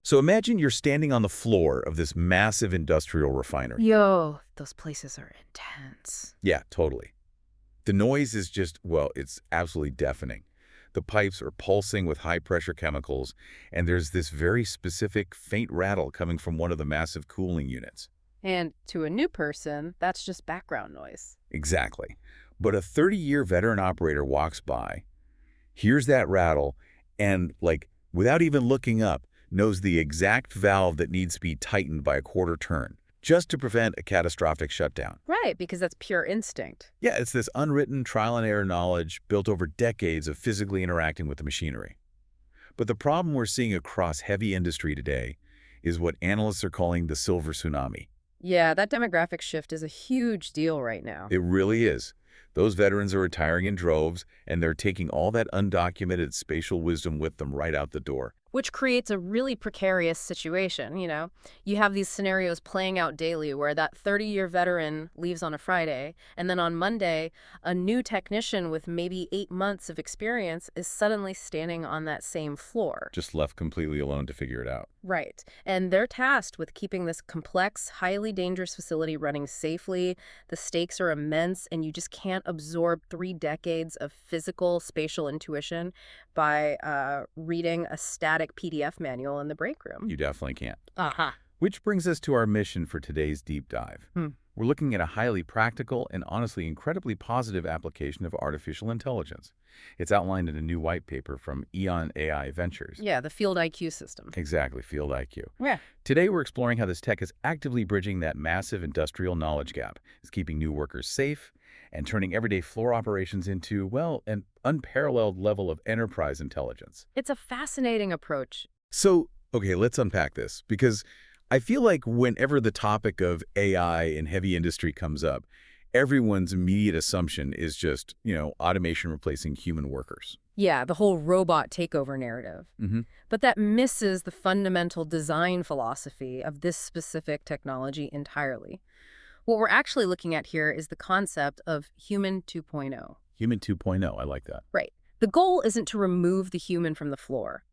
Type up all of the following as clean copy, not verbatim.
So imagine you're standing on the floor of this massive industrial refinery. Yo, those places are intense. Yeah, totally. The noise is just, well, it's absolutely deafening. The pipes are pulsing with high-pressure chemicals, and there's this very specific faint rattle coming from one of the massive cooling units. And to a new person, that's just background noise. Exactly. But a 30-year veteran operator walks by, hears that rattle, and, like, without even looking up, knows the exact valve that needs to be tightened by a quarter turn, just to prevent a catastrophic shutdown. Right, because that's pure instinct. Yeah, it's this unwritten trial-and-error knowledge built over decades of physically interacting with the machinery. But the problem we're seeing across heavy industry today is what analysts are calling the silver tsunami. Yeah, that demographic shift is a huge deal right now. It really is. Those veterans are retiring in droves, and they're taking all that undocumented spatial wisdom with them right out the door. Which creates a really precarious situation, you know? You have these scenarios playing out daily where that 30-year veteran leaves on a Friday, and then on Monday, a new technician with maybe 8 months of experience is suddenly standing on that same floor. Just left completely alone to figure it out. Right. And they're tasked with keeping this complex, highly dangerous facility running safely. The stakes are immense, and you just can't absorb 3 decades of physical spatial intuition by reading a static PDF manual in the break room. You definitely can't. Uh-huh. Which brings us to our mission for today's deep dive. Hmm. We're looking at a highly practical and honestly incredibly positive application of artificial intelligence. It's outlined in a new white paper from EON AI Ventures. Yeah, the field IQ system. Exactly, field IQ. Yeah. Today we're exploring how this tech is actively bridging that massive industrial knowledge gap. It's keeping new workers safe and turning everyday floor operations into, well, an unparalleled level of enterprise intelligence. It's a fascinating approach. So, okay, let's unpack this, because I feel like whenever the topic of AI in heavy industry comes up, everyone's immediate assumption is just, automation replacing human workers. Yeah, the whole robot takeover narrative. Mm-hmm. But that misses the fundamental design philosophy of this specific technology entirely. What we're actually looking at here is the concept of human 2.0. Human 2.0, I like that. Right. The goal isn't to remove the human from the floor.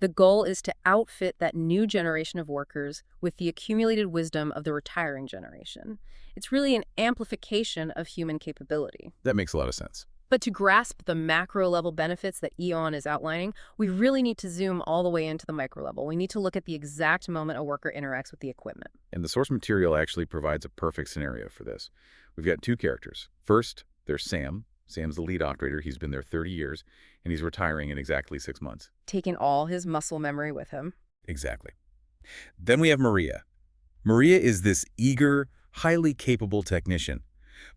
The goal is to outfit that new generation of workers with the accumulated wisdom of the retiring generation. It's really an amplification of human capability. That makes a lot of sense. But to grasp the macro-level benefits that EON is outlining, we really need to zoom all the way into the micro level. We need to look at the exact moment a worker interacts with the equipment. And the source material actually provides a perfect scenario for this. We've got two characters. First, there's Sam. Sam's the lead operator. He's been there 30 years, and he's retiring in exactly 6 months. Taking all his muscle memory with him. Exactly. Then we have Maria. Maria is this eager, highly capable technician,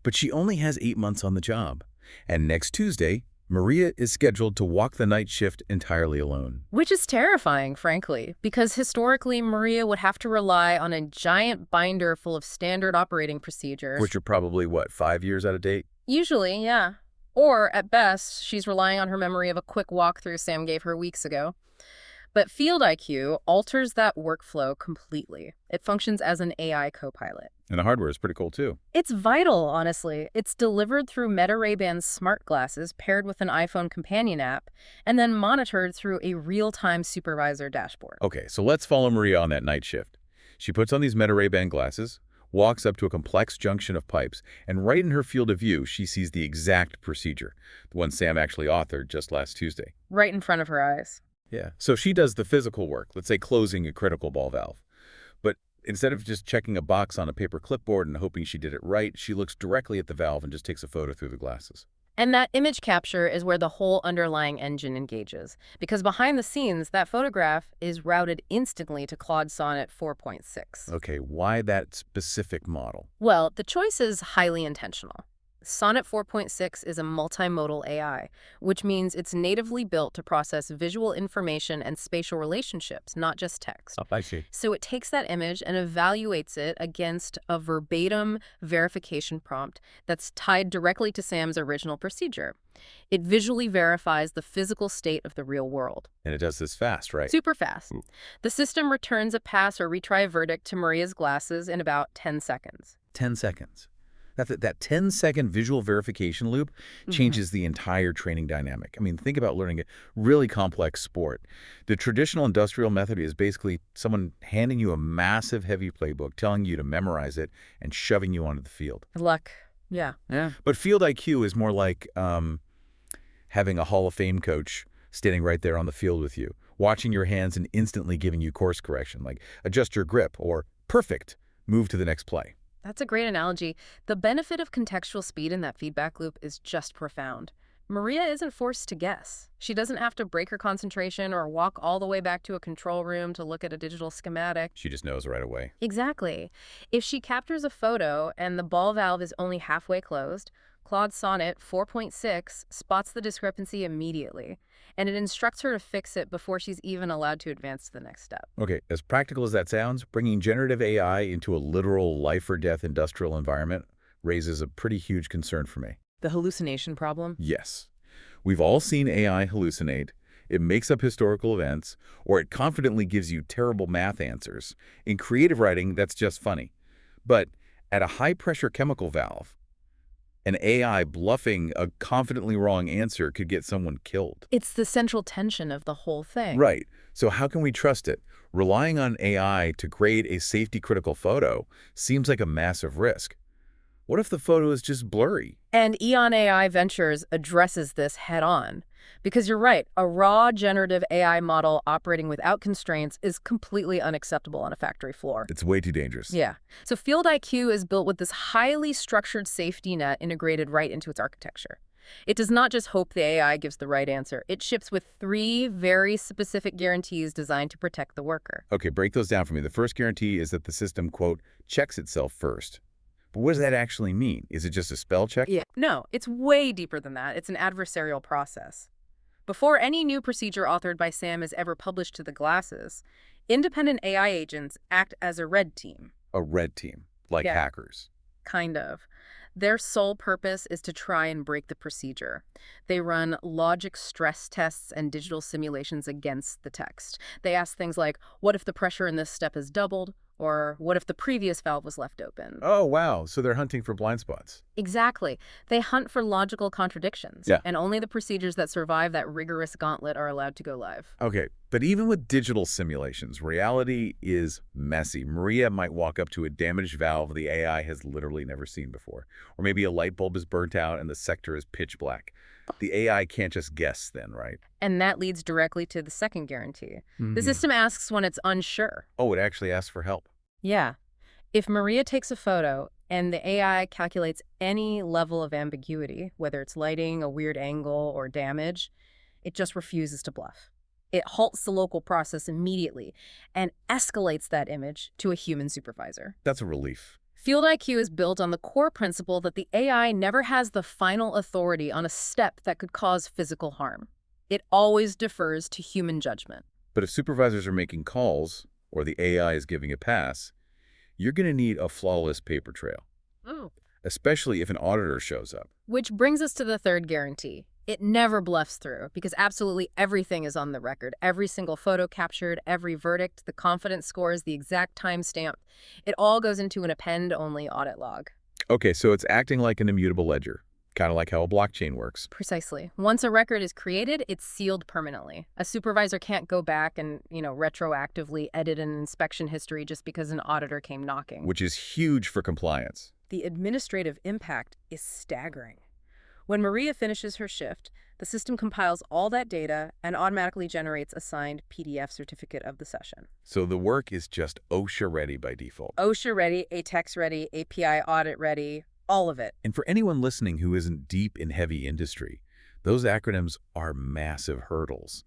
but she only has 8 months on the job. And next Tuesday, Maria is scheduled to walk the night shift entirely alone. Which is terrifying, frankly, because historically Maria would have to rely on a giant binder full of standard operating procedures. Which are probably, what, 5 years out of date? Usually, yeah. Or, at best, she's relying on her memory of a quick walkthrough Sam gave her weeks ago. But Field IQ alters that workflow completely. It functions as an AI copilot. And the hardware is pretty cool, too. It's vital, honestly. It's delivered through Meta Ray-Ban's smart glasses paired with an iPhone companion app, and then monitored through a real-time supervisor dashboard. Okay, so let's follow Maria on that night shift. She puts on these Meta Ray-Ban glasses, walks up to a complex junction of pipes, and right in her field of view, she sees the exact procedure, the one Sam actually authored just last Tuesday. Right in front of her eyes. Yeah, so she does the physical work, let's say closing a critical ball valve. But instead of just checking a box on a paper clipboard and hoping she did it right, she looks directly at the valve and just takes a photo through the glasses. And that image capture is where the whole underlying engine engages. Because behind the scenes, that photograph is routed instantly to Claude Sonnet 4.6. Okay, why that specific model? Well, the choice is highly intentional. Sonnet 4.6 is a multimodal AI, which means it's natively built to process visual information and spatial relationships, not just text. Oh, I see. So it takes that image and evaluates it against a verbatim verification prompt that's tied directly to Sam's original procedure. It visually verifies the physical state of the real world. And it does this fast, right? Super fast. The system returns a pass or retry verdict to Maria's glasses in about 10 seconds. 10 seconds. That 10-second visual verification loop Hmm. changes the entire training dynamic. I mean, think about learning a really complex sport. The traditional industrial method is basically someone handing you a massive, heavy playbook, telling you to memorize it, and shoving you onto the field. Luck. Yeah. Yeah. But field IQ is more like having a Hall of Fame coach standing right there on the field with you, watching your hands and instantly giving you course correction, like adjust your grip or perfect, move to the next play. That's a great analogy. The benefit of contextual speed in that feedback loop is just profound. Maria isn't forced to guess. She doesn't have to break her concentration or walk all the way back to a control room to look at a digital schematic. She just knows right away. Exactly. If she captures a photo and the ball valve is only halfway closed, Claude Sonnet 4.6 spots the discrepancy immediately, and it instructs her to fix it before she's even allowed to advance to the next step. Okay, as practical as that sounds, bringing generative AI into a literal life-or-death industrial environment raises a pretty huge concern for me. The hallucination problem? Yes. We've all seen AI hallucinate. It makes up historical events, or it confidently gives you terrible math answers. In creative writing, that's just funny. But at a high-pressure chemical valve, an AI bluffing a confidently wrong answer could get someone killed. It's the central tension of the whole thing. Right. So how can we trust it? Relying on AI to grade a safety-critical photo seems like a massive risk. What if the photo is just blurry? And EON AI Ventures addresses this head on. Because you're right, a raw generative AI model operating without constraints is completely unacceptable on a factory floor. It's way too dangerous. Yeah. So Field IQ is built with this highly structured safety net integrated right into its architecture. It does not just hope the AI gives the right answer. It ships with 3 very specific guarantees designed to protect the worker. Okay, break those down for me. The first guarantee is that the system, quote, checks itself first. But what does that actually mean? Is it just a spell check? Yeah. No, it's way deeper than that. It's an adversarial process. Before any new procedure authored by Sam is ever published to the glasses, independent AI agents act as a red team. A red team, like Yeah. hackers. Kind of. Their sole purpose is to try and break the procedure. They run logic stress tests and digital simulations against the text. They ask things like, what if the pressure in this step is doubled? Or what if the previous valve was left open? Oh, wow. So they're hunting for blind spots. Exactly. They hunt for logical contradictions. Yeah. And only the procedures that survive that rigorous gauntlet are allowed to go live. Okay, but even with digital simulations, reality is messy. Maria might walk up to a damaged valve the AI has literally never seen before. Or maybe a light bulb is burnt out and the sector is pitch black. The AI can't just guess then, right? And that leads directly to the second guarantee. The Mhm. system asks when it's unsure. Oh, it actually asks for help. Yeah. If Maria takes a photo and the AI calculates any level of ambiguity, whether it's lighting, a weird angle, or damage, it just refuses to bluff. It halts the local process immediately and escalates that image to a human supervisor. That's a relief. Field IQ is built on the core principle that the AI never has the final authority on a step that could cause physical harm. It always defers to human judgment. But if supervisors are making calls, or the AI is giving a pass, you're going to need a flawless paper trail, Oh. especially if an auditor shows up. Which brings us to the third guarantee. It never bluffs through because absolutely everything is on the record. Every single photo captured, every verdict, the confidence scores, the exact timestamp. It all goes into an append-only audit log. Okay, so it's acting like an immutable ledger, kind of like how a blockchain works. Precisely. Once a record is created, it's sealed permanently. A supervisor can't go back and, retroactively edit an inspection history just because an auditor came knocking. Which is huge for compliance. The administrative impact is staggering. When Maria finishes her shift, the system compiles all that data and automatically generates a signed PDF certificate of the session. So the work is just OSHA ready by default. OSHA ready, ATEX ready, API audit ready, all of it. And for anyone listening who isn't deep in heavy industry, those acronyms are massive hurdles.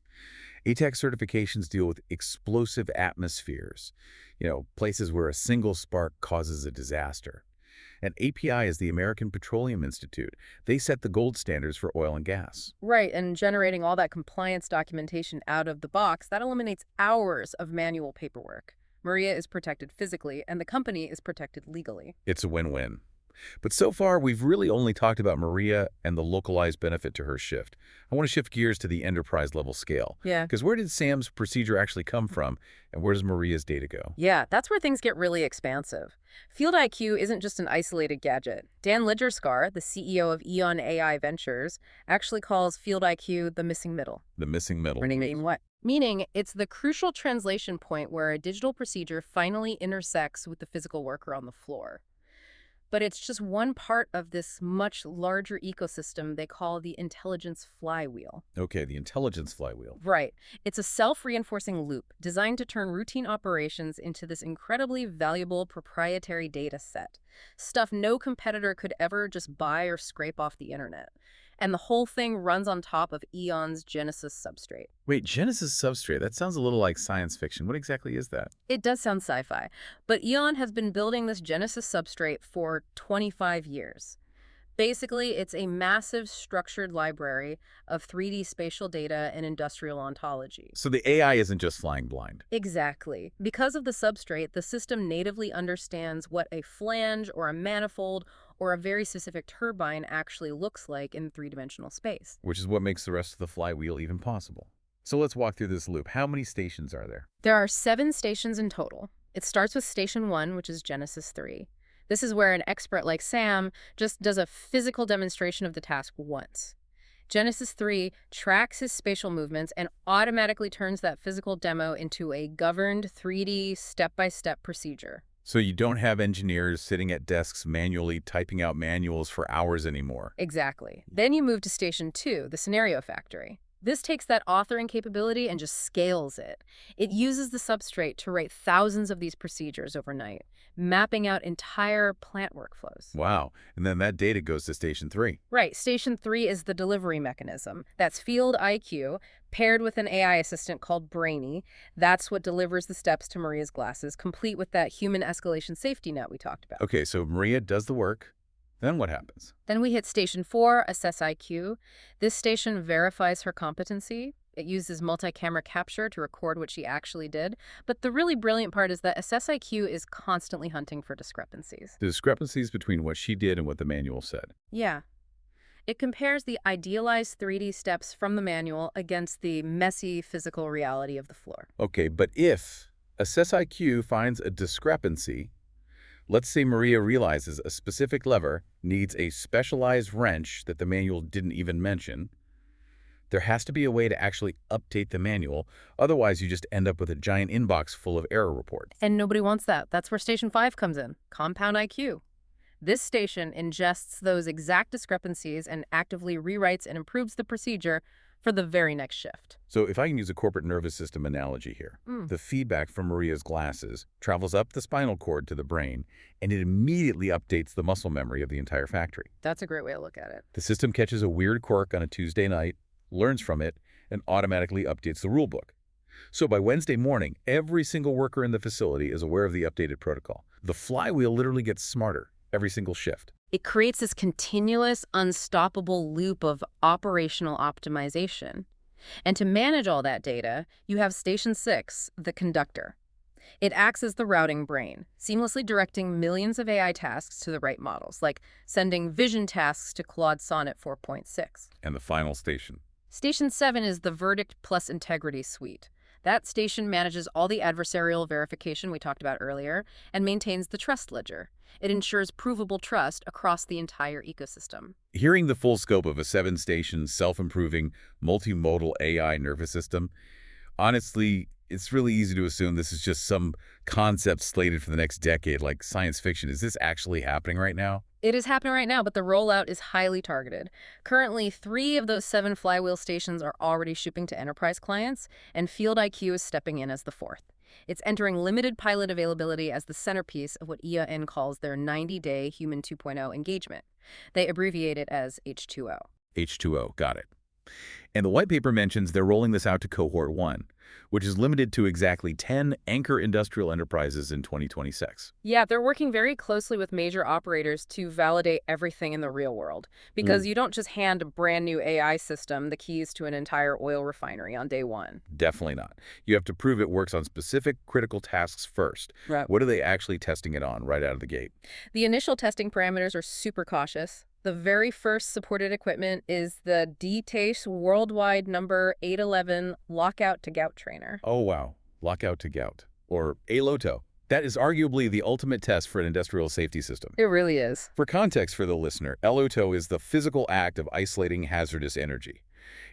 ATEX certifications deal with explosive atmospheres, places where a single spark causes a disaster. And API is the American Petroleum Institute. They set the gold standards for oil and gas. Right, and generating all that compliance documentation out of the box, that eliminates hours of manual paperwork. Maria is protected physically, and the company is protected legally. It's a win-win. But so far, we've really only talked about Maria and the localized benefit to her shift. I want to shift gears to the enterprise level scale. Yeah. Because where did Sam's procedure actually come from, and where does Maria's data go? Yeah, that's where things get really expansive. Field IQ isn't just an isolated gadget. Dan Lidgerskar, the CEO of EON AI Ventures, actually calls Field IQ the missing middle. The missing middle. Meaning what? Meaning it's the crucial translation point where a digital procedure finally intersects with the physical worker on the floor. But it's just one part of this much larger ecosystem they call the intelligence flywheel. Okay, the intelligence flywheel. Right. It's a self-reinforcing loop designed to turn routine operations into this incredibly valuable proprietary data set. Stuff no competitor could ever just buy or scrape off the internet. And the whole thing runs on top of Eon's Genesis substrate. Wait, Genesis substrate, that sounds a little like science fiction. What exactly is that? It does sound sci-fi, but Eon has been building this Genesis substrate for 25 years. Basically, it's a massive structured library of 3D spatial data and industrial ontologies. So the AI isn't just flying blind. Exactly. Because of the substrate, the system natively understands what a flange or a manifold or a very specific turbine actually looks like in three-dimensional space. Which is what makes the rest of the flywheel even possible. So let's walk through this loop. How many stations are there? There are 7 stations in total. It starts with Station 1, which is Genesis 3. This is where an expert like Sam just does a physical demonstration of the task once. Genesis 3 tracks his spatial movements and automatically turns that physical demo into a governed 3D step-by-step procedure. So you don't have engineers sitting at desks manually typing out manuals for hours anymore. Exactly. Then you move to Station 2, the Scenario Factory. This takes that authoring capability and just scales it. It uses the substrate to write thousands of these procedures overnight, mapping out entire plant workflows. Wow. And then that data goes to Station 3. Right, Station 3 is the delivery mechanism. That's Field IQ, paired with an AI assistant called Brainy. That's what delivers the steps to Maria's glasses, complete with that human escalation safety net we talked about. Okay, so Maria does the work. Then what happens? Then we hit Station 4, Assess IQ. This station verifies her competency. It uses multi-camera capture to record what she actually did. But the really brilliant part is that Assess IQ is constantly hunting for discrepancies. The discrepancies between what she did and what the manual said. Yeah. It compares the idealized 3D steps from the manual against the messy physical reality of the floor. Okay, but if Assess IQ finds a discrepancy, let's say Maria realizes a specific lever needs a specialized wrench that the manual didn't even mention, there has to be a way to actually update the manual. Otherwise, you just end up with a giant inbox full of error reports. And nobody wants that. That's where Station 5 comes in, Compound IQ. This station ingests those exact discrepancies and actively rewrites and improves the procedure for the very next shift. So if I can use a corporate nervous system analogy here, the feedback from Maria's glasses travels up the spinal cord to the brain, and it immediately updates the muscle memory of the entire factory. That's a great way to look at it. The system catches a weird quirk on a Tuesday night, learns from it, and automatically updates the rulebook. So by Wednesday morning, every single worker in the facility is aware of the updated protocol. The flywheel literally gets smarter every single shift. It creates this continuous, unstoppable loop of operational optimization. And to manage all that data, you have Station 6, the conductor. It acts as the routing brain, seamlessly directing millions of AI tasks to the right models, like sending vision tasks to Claude Sonnet 4.6. And the final station. Station 7 is the Verdict plus Integrity suite. That station manages all the adversarial verification we talked about earlier and maintains the trust ledger. It ensures provable trust across the entire ecosystem. Hearing the full scope of a 7-station, self-improving, multimodal AI nervous system, honestly, it's really easy to assume this is just some concept slated for the next decade, like science fiction. Is this actually happening right now? It is happening right now, but the rollout is highly targeted. Currently, 3 of those 7 flywheel stations are already shipping to enterprise clients, and Field IQ is stepping in as the 4th. It's entering limited pilot availability as the centerpiece of what EON calls their 90-day Human 2.0 engagement. They abbreviate it as H2O. H2O, got it. And the white paper mentions they're rolling this out to Cohort 1, which is limited to exactly 10 anchor industrial enterprises in 2026. Yeah, they're working very closely with major operators to validate everything in the real world. Because you don't just hand a brand new AI system the keys to an entire oil refinery on day one. Definitely not. You have to prove it works on specific critical tasks first. Right. What are they actually testing it on right out of the gate? The initial testing parameters are super cautious. The very first supported equipment is the DTACE Worldwide Number 811 Lockout to Gout Trainer. Oh, wow. Lockout to gout. Or ALOTO. That is arguably the ultimate test for an industrial safety system. It really is. For context for the listener, LOTO is the physical act of isolating hazardous energy.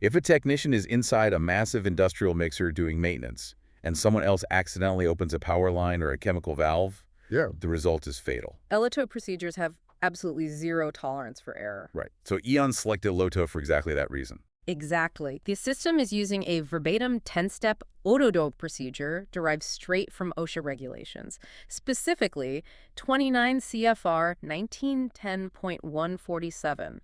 If a technician is inside a massive industrial mixer doing maintenance, and someone else accidentally opens a power line or a chemical valve, the result is fatal. LOTO procedures have absolutely zero tolerance for error. Right. So EON selected LOTO for exactly that reason. Exactly. The system is using a verbatim 10-step ODODO procedure derived straight from OSHA regulations, specifically 29 CFR 1910.147.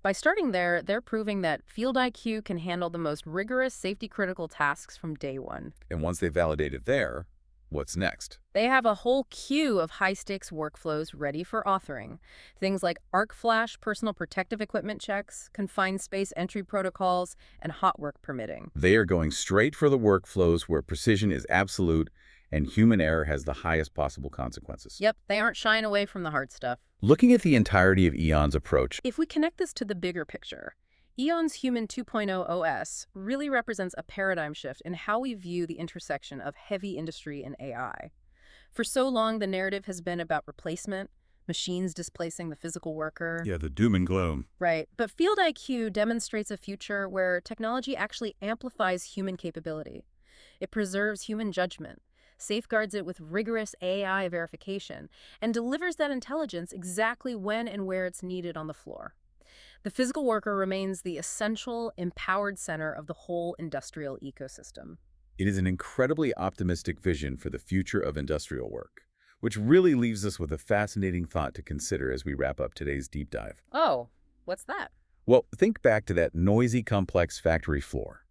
By starting there, they're proving that Field IQ can handle the most rigorous safety-critical tasks from day one. And once they validate it there, what's next? They have a whole queue of high-stakes workflows ready for authoring. Things like arc flash, personal protective equipment checks, confined space entry protocols, and hot work permitting. They are going straight for the workflows where precision is absolute and human error has the highest possible consequences. Yep, they aren't shying away from the hard stuff. Looking at the entirety of EON's approach, If we connect this to the bigger picture, EON's Human 2.0 OS really represents a paradigm shift in how we view the intersection of heavy industry and AI. For so long, the narrative has been about replacement, machines displacing the physical worker. the doom and gloom. Right. But Field IQ demonstrates a future where technology actually amplifies human capability. It preserves human judgment, safeguards it with rigorous AI verification, and delivers that intelligence exactly when and where it's needed on the floor. The physical worker remains the essential, empowered center of the whole industrial ecosystem. It is an incredibly optimistic vision for the future of industrial work, which really leaves us with a fascinating thought to consider as we wrap up today's deep dive. Oh, what's that? Well, think back to that noisy, complex factory floor.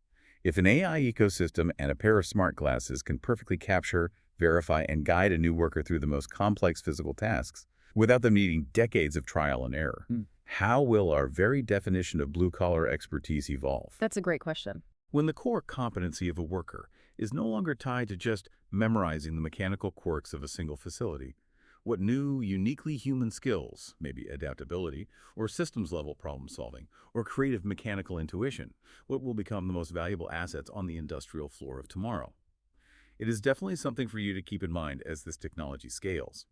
If an AI ecosystem and a pair of smart glasses can perfectly capture, verify, and guide a new worker through the most complex physical tasks without them needing decades of trial and error, how will our very definition of blue-collar expertise evolve? That's a great question. When the core competency of a worker is no longer tied to just memorizing the mechanical quirks of a single facility, what new, uniquely human skills, maybe adaptability, or systems-level problem-solving, or creative mechanical intuition, what will become the most valuable assets on the industrial floor of tomorrow? It is definitely something for you to keep in mind as this technology scales.